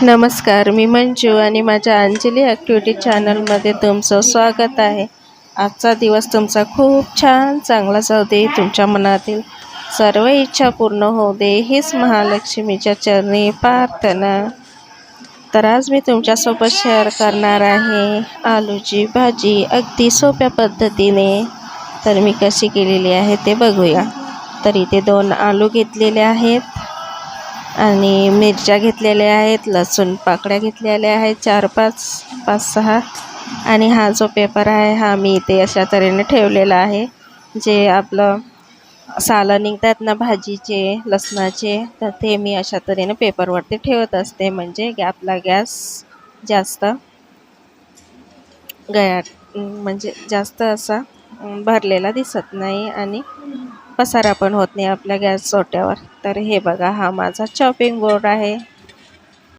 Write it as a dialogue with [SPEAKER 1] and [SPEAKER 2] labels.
[SPEAKER 1] नमस्कार, मी मंजू आणि माझ्या अंजली ॲक्टिव्हिटी चॅनलमध्ये तुमचं स्वागत आहे. आजचा दिवस तुमचा खूप छान चांगला जाऊ दे. तुमच्या मनातील सर्व इच्छा पूर्ण होऊ दे, हीच महालक्ष्मीच्या चरणी प्रार्थना. तर आज मी तुमच्यासोबत शेअर करणार आहे आलूची भाजी अगदी सोप्या पद्धतीने. तर मी कशी केलेली आहे ते बघूया. तर इथे 2 आलू घेतलेले आहेत आणि मिरच्या घेतलेल्या आहेत, लसूण पाकळ्या घेतलेल्या आहेत 4-5-6 आणि हा जो पेपर आहे हा मी इथे अशा तऱ्हेने ठेवलेला आहे. जे आपलं सालं निघतात ना भाजीचे, लसणाचे, तर ते मी अशा तऱ्हेने पेपरवरती ठेवत असते, म्हणजे आपला गॅस जास्त म्हणजे जास्त असा भरलेला दिसत नाही आणि पसारा पण होत नाही आपल्या गॅस ओट्यावर. तर हे बघा, हा माझा चॉपिंग बोर्ड आहे.